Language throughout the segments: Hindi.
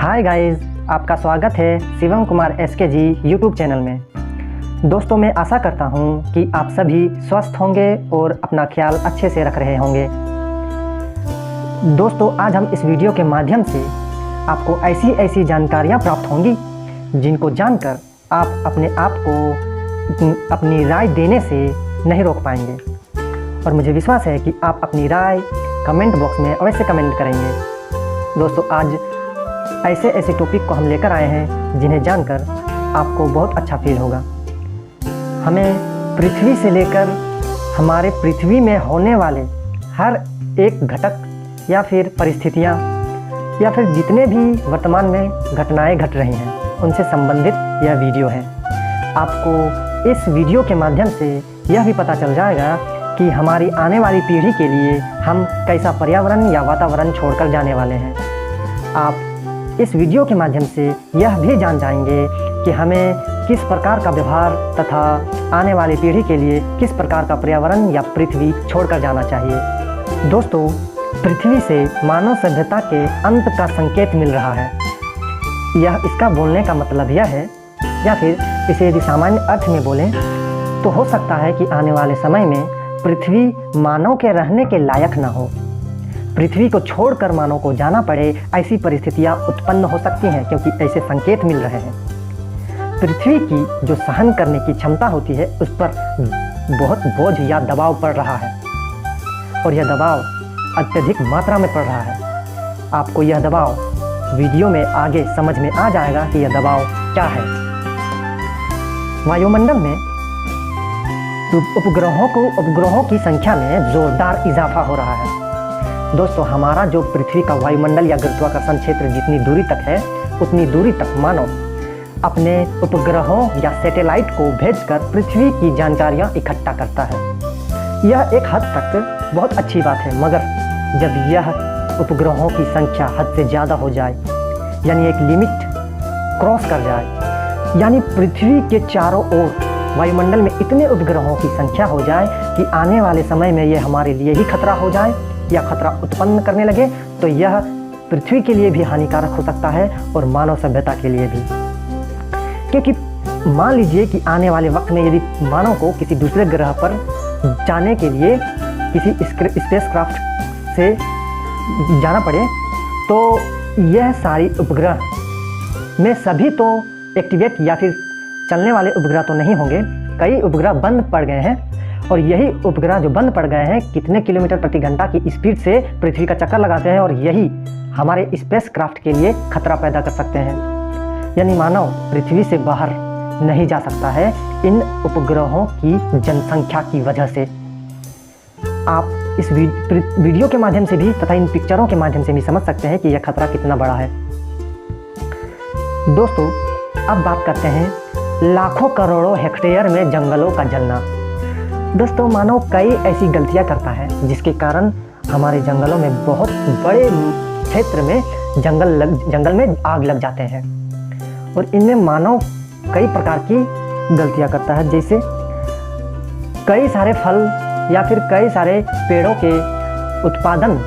हाय गाइस, आपका स्वागत है Shivam Kumar SKG YouTube channel में। दोस्तों, मैं आशा करता हूं कि आप सभी स्वस्थ होंगे और अपना ख्याल अच्छे से रख रहे होंगे। दोस्तों, आज हम इस वीडियो के माध्यम से आपको ऐसी जानकारियां प्राप्त होंगी जिनको जानकर आप अपने आप को अपनी राय देने से नहीं रोक पाएंगे। और मुझे विश्वास है कि आप अपनी राय कमेंट बॉक्स में अवश्य कमेंट करेंगे। दोस्तों, आज ऐसे टॉपिक को हम लेकर आए हैं जिन्हें जानकर आपको बहुत अच्छा फील होगा। हमें पृथ्वी से लेकर हमारे पृथ्वी में होने वाले हर एक घटक या फिर परिस्थितियाँ या फिर जितने भी वर्तमान में घटनाएं घट रही हैं उनसे संबंधित यह वीडियो है। आपको इस वीडियो के माध्यम से यह भी पता चल जाएगा कि हमारी आने वाली पीढ़ी के लिए हम कैसा पर्यावरण या वातावरण छोड़कर जाने वाले हैं। आप इस वीडियो के माध्यम से यह भी जान जाएंगे कि हमें किस प्रकार का व्यवहार तथा आने वाली पीढ़ी के लिए किस प्रकार का पर्यावरण या पृथ्वी छोड़कर जाना चाहिए। दोस्तों, पृथ्वी से मानव सभ्यता के अंत का संकेत मिल रहा है। यह इसका बोलने का मतलब यह है, या फिर इसे यदि सामान्य अर्थ में बोलें तो हो सकता है कि आने वाले समय में पृथ्वी मानव के रहने के लायक ना हो। पृथ्वी को छोड़कर मानव को जाना पड़े, ऐसी परिस्थितियां उत्पन्न हो सकती हैं, क्योंकि ऐसे संकेत मिल रहे हैं। पृथ्वी की जो सहन करने की क्षमता होती है उस पर बहुत बोझ या दबाव पड़ रहा है, और यह दबाव अत्यधिक मात्रा में पड़ रहा है। आपको यह दबाव वीडियो में आगे समझ में आ जाएगा कि यह दबाव क्या है। वायुमंडल में उपग्रहों की संख्या में जोरदार इजाफा हो रहा है। दोस्तों, हमारा जो पृथ्वी का वायुमंडल या गुरुत्वाकर्षण क्षेत्र जितनी दूरी तक है उतनी दूरी तक मानव अपने उपग्रहों या सैटेलाइट को भेजकर पृथ्वी की जानकारियां इकट्ठा करता है। यह एक हद तक बहुत अच्छी बात है, मगर जब यह उपग्रहों की संख्या हद से ज़्यादा हो जाए, यानी एक लिमिट क्रॉस कर जाए, यानी पृथ्वी के चारों ओर वायुमंडल में इतने उपग्रहों की संख्या हो जाए कि आने वाले समय में यह हमारे लिए ही खतरा हो जाए या खतरा उत्पन्न करने लगे, तो यह पृथ्वी के लिए भी हानिकारक हो सकता है और मानव सभ्यता के लिए भी। क्योंकि मान लीजिए कि आने वाले वक्त में यदि मानव को किसी दूसरे ग्रह पर जाने के लिए किसी स्पेसक्राफ्ट से जाना पड़े, तो यह सारी उपग्रह में सभी तो एक्टिवेट या फिर चलने वाले उपग्रह तो नहीं होंगे। कई उपग्रह बंद पड़ गए हैं, और यही उपग्रह जो बंद पड़ गए हैं कितने किलोमीटर प्रति घंटा की स्पीड से पृथ्वी का चक्कर लगाते हैं, और यही हमारे स्पेसक्राफ्ट के लिए खतरा पैदा कर सकते हैं। यानी मानव पृथ्वी से बाहर नहीं जा सकता है इन उपग्रहों की जनसंख्या की वजह से। आप इस वीडियो के माध्यम से भी तथा इन पिक्चरों के माध्यम से भी समझ सकते हैं कि यह खतरा कितना बड़ा है। दोस्तों, अब बात करते हैं लाखों करोड़ों हेक्टेयर में जंगलों का जलना। दोस्तों, मानव कई ऐसी गलतियां करता है जिसके कारण हमारे जंगलों में बहुत बड़े क्षेत्र में जंगल में आग लग जाते हैं, और इनमें मानव कई प्रकार की गलतियां करता है। जैसे कई सारे फल या फिर कई सारे पेड़ों के उत्पादन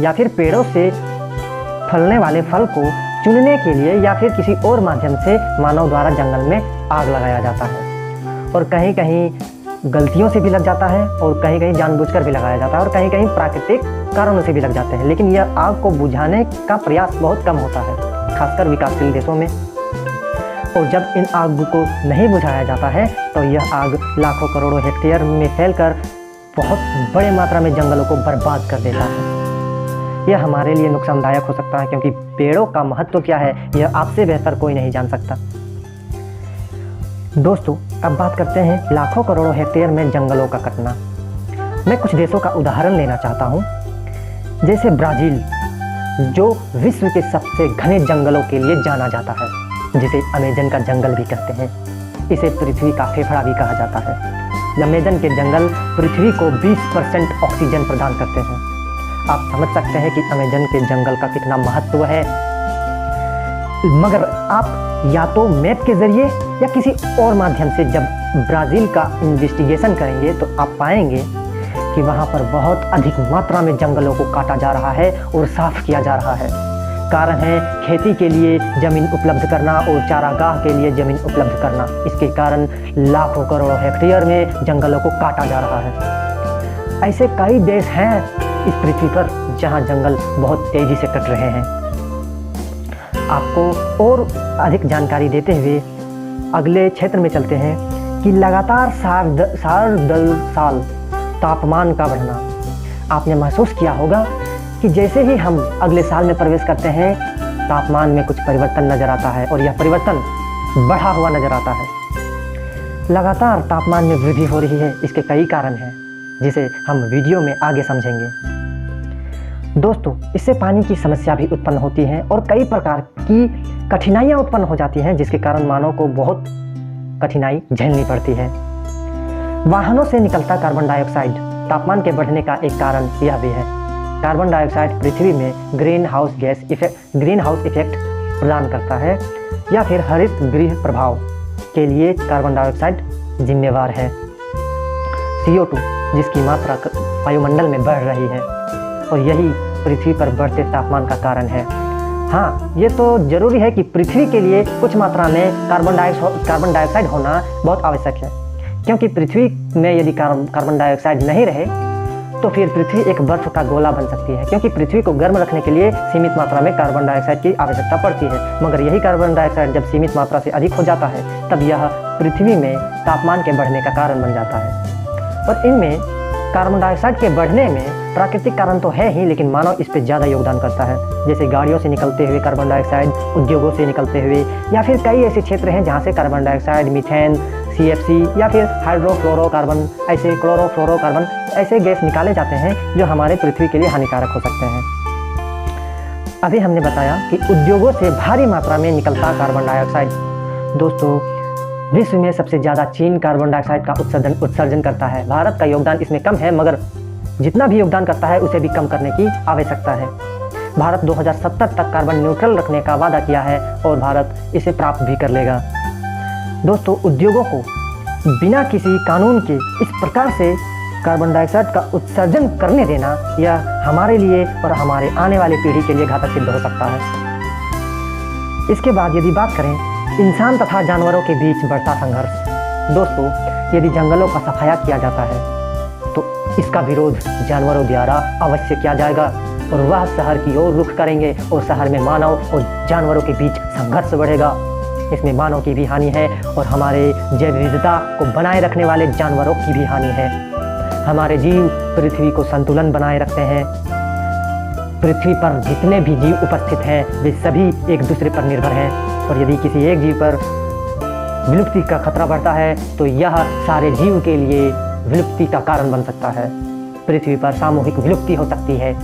या फिर पेड़ों से फलने वाले फल को चुनने के लिए या फिर किसी और माध्यम से मानव द्वारा जंगल में आग लगाया जाता है, और कहीं कहीं गलतियों से भी लग जाता है, और कहीं कहीं जानबूझकर भी लगाया जाता है, और कहीं कहीं प्राकृतिक कारणों से भी लग जाते हैं। लेकिन यह आग को बुझाने का प्रयास बहुत कम होता है, खासकर विकासशील देशों में। और जब इन आग को नहीं बुझाया जाता है तो यह आग लाखों करोड़ों हेक्टेयर में फैलकर बहुत बड़े मात्रा में जंगलों को बर्बाद कर देता है। यह हमारे लिए नुकसानदायक हो सकता है, क्योंकि पेड़ों का महत्व क्या है यह आपसे बेहतर कोई नहीं जान सकता। दोस्तों, अब बात करते हैं लाखों करोड़ों हेक्टेयर में जंगलों का कटना। मैं कुछ देशों का उदाहरण लेना चाहता हूँ, जैसे ब्राज़ील, जो विश्व के सबसे घने जंगलों के लिए जाना जाता है, जिसे अमेजन का जंगल भी कहते हैं। इसे पृथ्वी का फेफड़ा भी कहा जाता है। अमेजन के जंगल पृथ्वी को 20% ऑक्सीजन प्रदान करते हैं। आप समझ सकते हैं कि अमेजन के जंगल का कितना महत्व है। मगर आप या तो मैप के जरिए या किसी और माध्यम से जब ब्राज़ील का इन्वेस्टिगेशन करेंगे तो आप पाएंगे कि वहाँ पर बहुत अधिक मात्रा में जंगलों को काटा जा रहा है और साफ किया जा रहा है। कारण है खेती के लिए ज़मीन उपलब्ध करना और चारागाह के लिए ज़मीन उपलब्ध करना। इसके कारण लाखों करोड़ों हेक्टेयर में जंगलों को काटा जा रहा है। ऐसे कई देश हैं इस पृथ्वी पर जहां जंगल बहुत तेज़ी से कट रहे हैं। आपको और अधिक जानकारी देते हुए अगले क्षेत्र में चलते हैं कि लगातार साल तापमान का बढ़ना। आपने महसूस किया होगा कि जैसे ही हम अगले साल में प्रवेश करते हैं तापमान में कुछ परिवर्तन नज़र आता है और यह परिवर्तन बढ़ा हुआ नज़र आता है। लगातार तापमान में वृद्धि हो रही है। इसके कई कारण हैं जिसे हम वीडियो में आगे समझेंगे। दोस्तों, इससे पानी की समस्या भी उत्पन्न होती है और कई प्रकार की कठिनाइयाँ उत्पन्न हो जाती हैं जिसके कारण मानव को बहुत कठिनाई झेलनी पड़ती है। वाहनों से निकलता कार्बन डाइऑक्साइड तापमान के बढ़ने का एक कारण यह भी है। कार्बन डाइऑक्साइड पृथ्वी में ग्रीन हाउस इफेक्ट प्रदान करता है या फिर हरित गृह प्रभाव के लिए कार्बन डाइऑक्साइड जिम्मेवार है। CO2 जिसकी मात्रा वायुमंडल में बढ़ रही है और यही पृथ्वी पर बढ़ते तापमान का कारण है। हाँ, ये तो जरूरी है कि पृथ्वी के लिए कुछ मात्रा में कार्बन डाइऑक्साइड होना बहुत आवश्यक है, क्योंकि पृथ्वी में यदि कार्बन डाइऑक्साइड नहीं रहे तो फिर पृथ्वी एक बर्फ का गोला बन सकती है, क्योंकि पृथ्वी को गर्म रखने के लिए सीमित मात्रा में कार्बन डाइऑक्साइड की आवश्यकता पड़ती है। मगर यही कार्बन डाइऑक्साइड जब सीमित मात्रा से अधिक हो जाता है तब यह पृथ्वी में तापमान के बढ़ने का कारण बन जाता है। और इनमें कार्बन डाइऑक्साइड के बढ़ने में प्राकृतिक कारण तो है ही, लेकिन मानव इस पर ज़्यादा योगदान करता है। जैसे गाड़ियों से निकलते हुए कार्बन डाइऑक्साइड, उद्योगों से निकलते हुए, या फिर कई ऐसे क्षेत्र हैं जहाँ से कार्बन डाइऑक्साइड, मीथेन, CFC या फिर हाइड्रोफ्लोरोकार्बन, ऐसे क्लोरोफ्लोरोकार्बन ऐसे गैस निकाले जाते हैं जो हमारे पृथ्वी के लिए हानिकारक हो सकते हैं। अभी हमने बताया कि उद्योगों से भारी मात्रा में निकलता कार्बन डाइऑक्साइड। दोस्तों, विश्व में सबसे ज़्यादा चीन कार्बन डाइऑक्साइड का उत्सर्जन करता है। भारत का योगदान इसमें कम है, मगर जितना भी योगदान करता है उसे भी कम करने की आवश्यकता है। भारत 2070 तक कार्बन न्यूट्रल रखने का वादा किया है और भारत इसे प्राप्त भी कर लेगा। दोस्तों, उद्योगों को बिना किसी कानून के इस प्रकार से कार्बन डाइऑक्साइड का उत्सर्जन करने देना यह हमारे लिए और हमारे आने वाली पीढ़ी के लिए घातक सिद्ध हो सकता है। इसके बाद यदि बात करें इंसान तथा जानवरों के बीच बढ़ता संघर्ष। दोस्तों, यदि जंगलों का सफाया किया जाता है तो इसका विरोध जानवरों द्वारा अवश्य किया जाएगा और वह शहर की ओर रुख करेंगे और शहर में मानव और जानवरों के बीच संघर्ष बढ़ेगा। इसमें मानव की भी हानि है और हमारे जैव विविधता को बनाए रखने वाले जानवरों की भी हानि है। हमारे जीव पृथ्वी को संतुलन बनाए रखते हैं। पृथ्वी पर जितने भी जीव उपस्थित हैं वे सभी एक दूसरे पर निर्भर हैं और यदि किसी एक जीव पर विलुप्ति का खतरा बढ़ता है तो यह सारे जीव के लिए विलुप्ति का कारण बन सकता है। पृथ्वी पर सामूहिक विलुप्ति हो सकती है।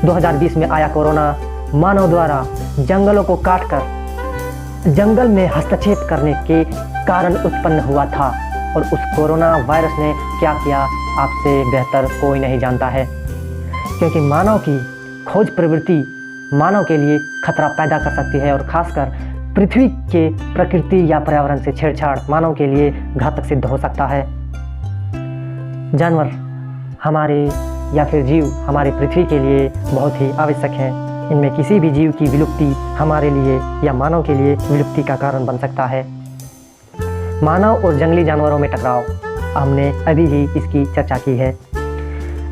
2020 में आया कोरोना मानव द्वारा जंगलों को काटकर जंगल में हस्तक्षेप करने के कारण उत्पन्न हुआ था और उस कोरोना वायरस ने क्या किया आपसे बेहतर कोई नहीं जानता है, क्योंकि मानव की खोज प्रवृत्ति मानव के लिए खतरा पैदा कर सकती है और खासकर पृथ्वी के प्रकृति या पर्यावरण से छेड़छाड़ मानव के लिए घातक सिद्ध हो सकता है। जानवर हमारे या फिर जीव हमारे पृथ्वी के लिए बहुत ही आवश्यक हैं। इनमें किसी भी जीव की विलुप्ति हमारे लिए या मानव के लिए विलुप्ति का कारण बन सकता है। मानव और जंगली जानवरों में टकराव, हमने अभी ही इसकी चर्चा की है।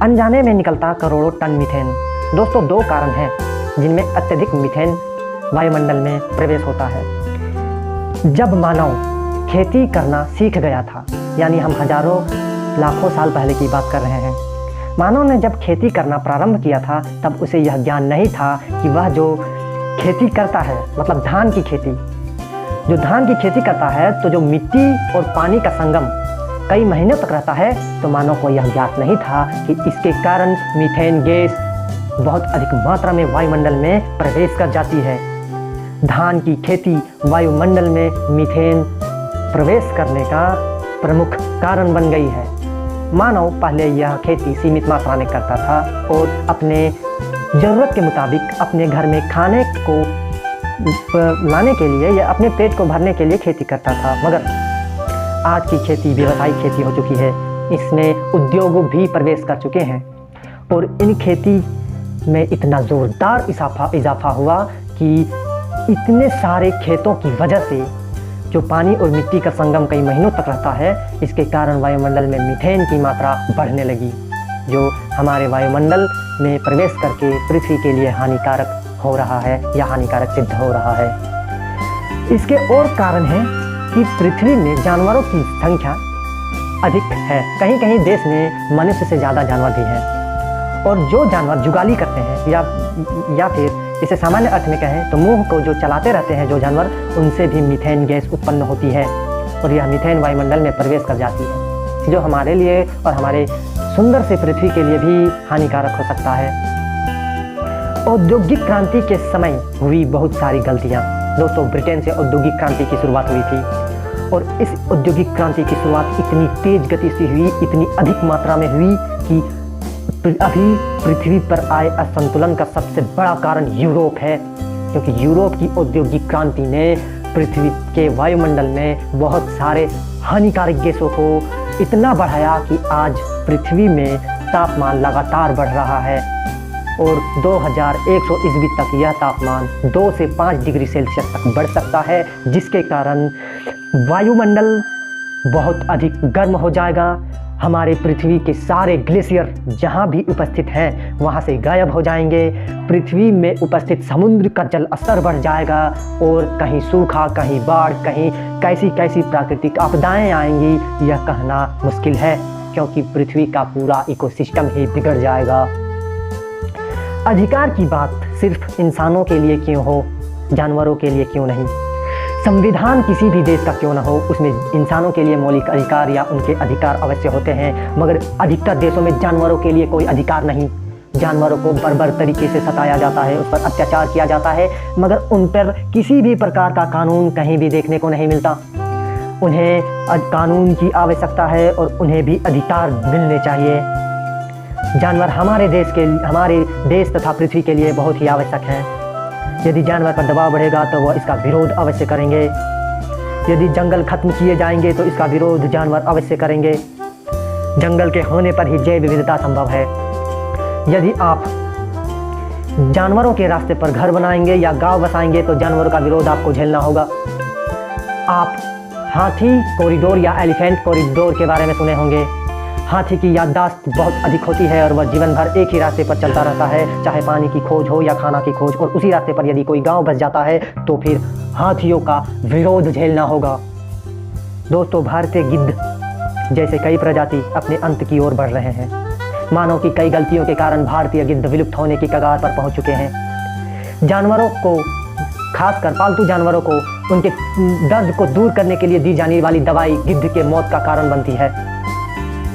अनजाने में निकलता करोड़ों टन मीथेन। दोस्तों, दो कारण हैं जिनमें अत्यधिक मीथेन वायुमंडल में प्रवेश होता है। जब मानव खेती करना सीख गया था, यानी हम हजारों लाखों साल पहले की बात कर रहे हैं, मानव ने जब खेती करना प्रारंभ किया था तब उसे यह ज्ञान नहीं था कि वह जो खेती करता है, मतलब धान की खेती, जो धान की खेती करता है तो जो मिट्टी और पानी का संगम कई महीनों तक रहता है, तो मानव को यह ज्ञात नहीं था कि इसके कारण मीथेन गैस बहुत अधिक मात्रा में वायुमंडल में प्रवेश कर जाती है। धान की खेती वायुमंडल में मीथेन प्रवेश करने का प्रमुख कारण बन गई है। मानव पहले यह खेती सीमित मात्रा में करता था और अपने ज़रूरत के मुताबिक अपने घर में खाने को लाने के लिए या अपने पेट को भरने के लिए खेती करता था। मगर आज की खेती व्यावसायिक खेती हो चुकी है। इसमें उद्योग भी प्रवेश कर चुके हैं और इन खेती में इतना ज़ोरदार इजाफा हुआ कि इतने सारे खेतों की वजह से जो पानी और मिट्टी का संगम कई महीनों तक रहता है, इसके कारण वायुमंडल में मीथेन की मात्रा बढ़ने लगी, जो हमारे वायुमंडल में प्रवेश करके पृथ्वी के लिए हानिकारक हो रहा है या हानिकारक सिद्ध हो रहा है। इसके और कारण हैं कि पृथ्वी में जानवरों की संख्या अधिक है। कहीं कहीं देश में मनुष्य से ज़्यादा जानवर भी हैं, और जो जानवर जुगाली करते हैं या फिर इसे सामान्य अर्थ में कहें तो मुंह को जो चलाते रहते हैं जो जानवर, उनसे भी मीथेन गैस उत्पन्न होती है, और यह मीथेन वायुमंडल में प्रवेश कर जाती है, जो हमारे लिए और हमारे सुंदर से पृथ्वी के लिए भी हानिकारक हो सकता है। औद्योगिक क्रांति के समय हुई बहुत सारी गलतियाँ। दोस्तों, ब्रिटेन से औद्योगिक क्रांति की शुरुआत हुई थी, और इस औद्योगिक क्रांति की शुरुआत इतनी तेज गति से हुई, इतनी अधिक मात्रा में हुई कि अभी पृथ्वी पर आए असंतुलन का सबसे बड़ा कारण यूरोप है, क्योंकि यूरोप की औद्योगिक क्रांति ने पृथ्वी के वायुमंडल में बहुत सारे हानिकारक गैसों को इतना बढ़ाया कि आज पृथ्वी में तापमान लगातार बढ़ रहा है, और 2100 ईस्वी तक यह तापमान 2 से 5 डिग्री सेल्सियस तक बढ़ सकता है, जिसके कारण वायुमंडल बहुत अधिक गर्म हो जाएगा। हमारे पृथ्वी के सारे ग्लेशियर जहाँ भी उपस्थित हैं वहाँ से गायब हो जाएंगे। पृथ्वी में उपस्थित समुद्र का जल स्तर बढ़ जाएगा, और कहीं सूखा, कहीं बाढ़, कहीं कैसी कैसी प्राकृतिक आपदाएं आएंगी, यह कहना मुश्किल है, क्योंकि पृथ्वी का पूरा इकोसिस्टम ही बिगड़ जाएगा। अधिकार की बात सिर्फ इंसानों के लिए क्यों हो, जानवरों के लिए क्यों नहीं? संविधान किसी भी देश का क्यों न हो, उसमें इंसानों के लिए मौलिक अधिकार या उनके अधिकार अवश्य होते हैं, मगर अधिकतर देशों में जानवरों के लिए कोई अधिकार नहीं। जानवरों को बर्बर तरीके से सताया जाता है, उस पर अत्याचार किया जाता है, मगर उन पर किसी भी प्रकार का कानून कहीं भी देखने को नहीं मिलता। उन्हें कानून की आवश्यकता है और उन्हें भी अधिकार मिलने चाहिए। जानवर हमारे देश तथा पृथ्वी के लिए बहुत ही आवश्यक हैं। यदि जानवर पर दबाव बढ़ेगा तो वह इसका विरोध अवश्य करेंगे। यदि जंगल खत्म किए जाएंगे तो इसका विरोध जानवर अवश्य करेंगे। जंगल के होने पर ही जैव विविधता संभव है। यदि आप जानवरों के रास्ते पर घर बनाएंगे या गांव बसाएंगे तो जानवरों का विरोध आपको झेलना होगा। आप हाथी कॉरिडोर या एलिफेंट कॉरिडोर के बारे में सुने होंगे। हाथी की याददाश्त बहुत अधिक होती है और वह जीवन भर एक ही रास्ते पर चलता रहता है, चाहे पानी की खोज हो या खाना की खोज, और उसी रास्ते पर यदि कोई गांव बस जाता है तो फिर हाथियों का विरोध झेलना होगा। दोस्तों, भारतीय गिद्ध जैसे कई प्रजाति अपने अंत की ओर बढ़ रहे हैं। मानव की कई गलतियों के कारण भारतीय गिद्ध विलुप्त होने की कगार पर पहुंच चुके हैं। जानवरों को, खासकर पालतू जानवरों को, उनके दर्द को दूर करने के लिए दी जाने वाली दवाई गिद्ध के मौत का कारण बनती है।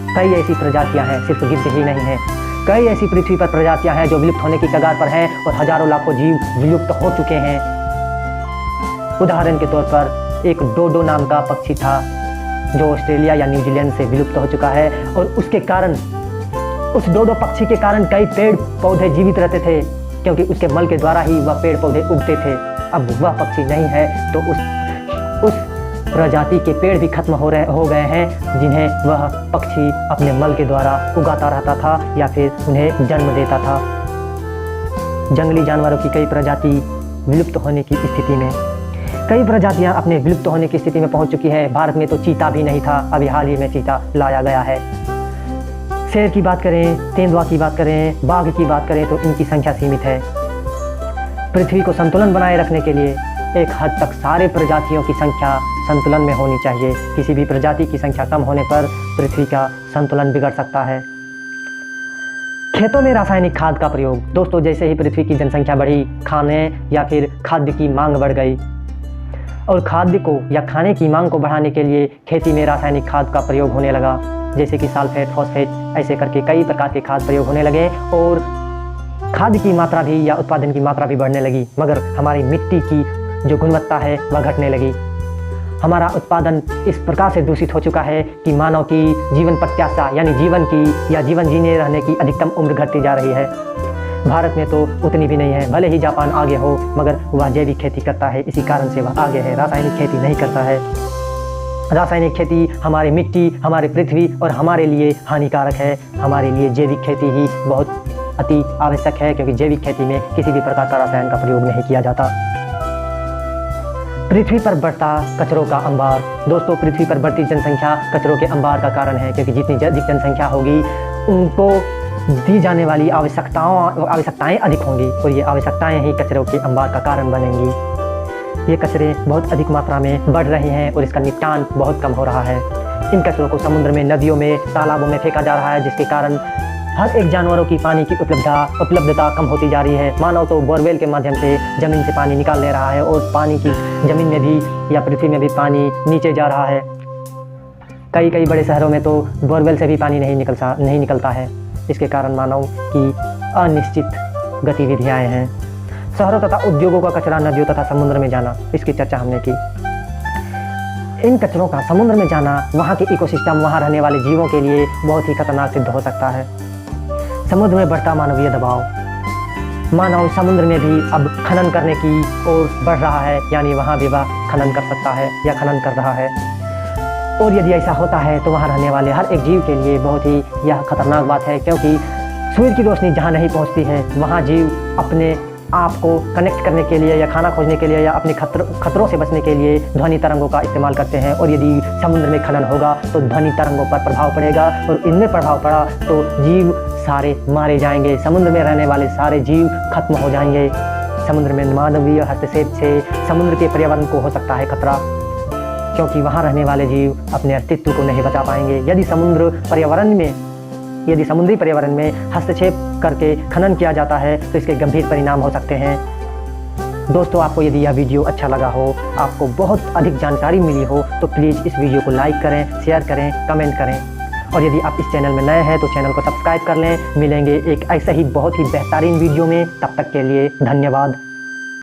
कई ऐसी प्रजातियां हैं, सिर्फ गिद्ध ही नहीं है, कई ऐसी पृथ्वी पर प्रजातियां हैं जो विलुप्त होने की कगार पर हैं, और हजारों लाखों जीव विलुप्त हो चुके हैं। उदाहरण के तौर पर एक डोडो नाम का पक्षी था जो ऑस्ट्रेलिया या न्यूजीलैंड से विलुप्त हो चुका है, और उसके कारण, उस डोडो पक्षी के कारण कई पेड़ पौधे जीवित रहते थे, क्योंकि उसके मल के द्वारा ही वह पेड़ पौधे उगते थे। अब वह पक्षी नहीं है तो उस प्रजाति के पेड़ भी खत्म हो गए हैं, जिन्हें वह पक्षी अपने मल के द्वारा उगाता रहता था या फिर उन्हें जन्म देता था। जंगली जानवरों की कई प्रजाति विलुप्त होने की स्थिति में, कई प्रजातियां अपने विलुप्त होने की स्थिति में पहुंच चुकी हैं। भारत में तो चीता भी नहीं था, अभी हाल ही में चीता लाया गया है। शेर की बात करें, तेंदुआ की बात करें, बाघ की बात करें तो इनकी संख्या सीमित है। पृथ्वी को संतुलन बनाए रखने के लिए एक हद तक सारे प्रजातियों की संख्या संतुलन में होनी चाहिए। किसी भी प्रजाति की संख्या कम होने पर पृथ्वी का संतुलन बिगड़ सकता है। खेतों में रासायनिक खाद का प्रयोग। दोस्तों, जैसे ही पृथ्वी की जनसंख्या बढ़ी, खाने या फिर खाद्य की मांग बढ़ गई, और खाद्य को या खाने की मांग को बढ़ाने के लिए खेती में रासायनिक खाद का प्रयोग होने लगा, जैसे कि सल्फेट, फॉस्फेट, ऐसे करके कई प्रकार के खाद प्रयोग होने लगे, और खाद्य की मात्रा भी या उत्पादन की मात्रा भी बढ़ने लगी, मगर हमारी मिट्टी की जो गुणवत्ता है वह घटने लगी। हमारा उत्पादन इस प्रकार से दूषित हो चुका है कि मानव की जीवन प्रत्याशा यानी जीवन की या जीवन जीने रहने की अधिकतम उम्र घटती जा रही है। भारत में तो उतनी भी नहीं है, भले ही जापान आगे हो, मगर वह जैविक खेती करता है, इसी कारण से वह आगे है, रासायनिक खेती नहीं करता है। रासायनिक खेती हमारी मिट्टी, हमारी पृथ्वी और हमारे लिए हानिकारक है। हमारे लिए जैविक खेती ही बहुत अति आवश्यक है, क्योंकि जैविक खेती में किसी भी प्रकार का रसायन का प्रयोग नहीं किया जाता। पृथ्वी पर बढ़ता कचरों का अंबार। दोस्तों, पृथ्वी पर बढ़ती जनसंख्या कचरों के अंबार का कारण है, क्योंकि जितनी अधिक जनसंख्या होगी उनको दी जाने वाली आवश्यकताएं अधिक होंगी, और ये आवश्यकताएं ही कचरों के अंबार का कारण बनेंगी। ये कचरे बहुत अधिक मात्रा में बढ़ रहे हैं और इसका निपटान बहुत कम हो रहा है। इन कचरों को समुद्र में, नदियों में, तालाबों में फेंका जा रहा है, जिसके कारण हर एक जानवरों की पानी की उपलब्धता कम होती जा रही है। मानव तो बोरवेल के माध्यम से ज़मीन से पानी निकाल ले रहा है, और पानी की ज़मीन में भी या पृथ्वी में भी पानी नीचे जा रहा है। कई बड़े शहरों में तो बोरवेल से भी पानी नहीं निकलता है। इसके कारण मानव की अनिश्चित गतिविधियाँ हैं। शहरों तथा उद्योगों का कचरा नदियों तथा समुद्र में जाना, इसकी चर्चा हमने की। इन कचरों का समुद्र में जाना वहाँ के इकोसिस्टम, वहाँ रहने वाले जीवों के लिए बहुत ही खतरनाक सिद्ध हो सकता है। समुद्र में बढ़ता मानवीय दबाव। मानव समुद्र में भी अब खनन करने की ओर बढ़ रहा है, यानी वहाँ भी वह खनन कर सकता है या खनन कर रहा है। और यदि ऐसा होता है तो वहाँ रहने वाले हर एक जीव के लिए बहुत ही यह खतरनाक बात है, क्योंकि सूर्य की रोशनी जहाँ नहीं पहुँचती है वहाँ जीव अपने आप को कनेक्ट करने के लिए या खाना खोजने के लिए या अपने खतरों से बचने के लिए ध्वनि तरंगों का इस्तेमाल करते हैं। और यदि समुद्र में खनन होगा तो ध्वनि तरंगों पर प्रभाव पड़ेगा, और इनमें प्रभाव पड़ा तो जीव सारे मारे जाएंगे। समुद्र में रहने वाले सारे जीव खत्म हो जाएंगे। समुद्र में मानवीय हस्तक्षेप से समुद्र के पर्यावरण को हो सकता है खतरा, क्योंकि वहाँ रहने वाले जीव अपने अस्तित्व को नहीं बचा पाएंगे। यदि समुद्री पर्यावरण में हस्तक्षेप करके खनन किया जाता है तो इसके गंभीर परिणाम हो सकते हैं। दोस्तों, आपको यदि यह वीडियो अच्छा लगा हो, आपको बहुत अधिक जानकारी मिली हो, तो प्लीज़ इस वीडियो को लाइक करें, शेयर करें, कमेंट करें। और यदि आप इस चैनल में नए हैं तो चैनल को सब्सक्राइब कर लें। मिलेंगे एक ऐसा ही बहुत ही बेहतरीन वीडियो में। तब तक के लिए धन्यवाद।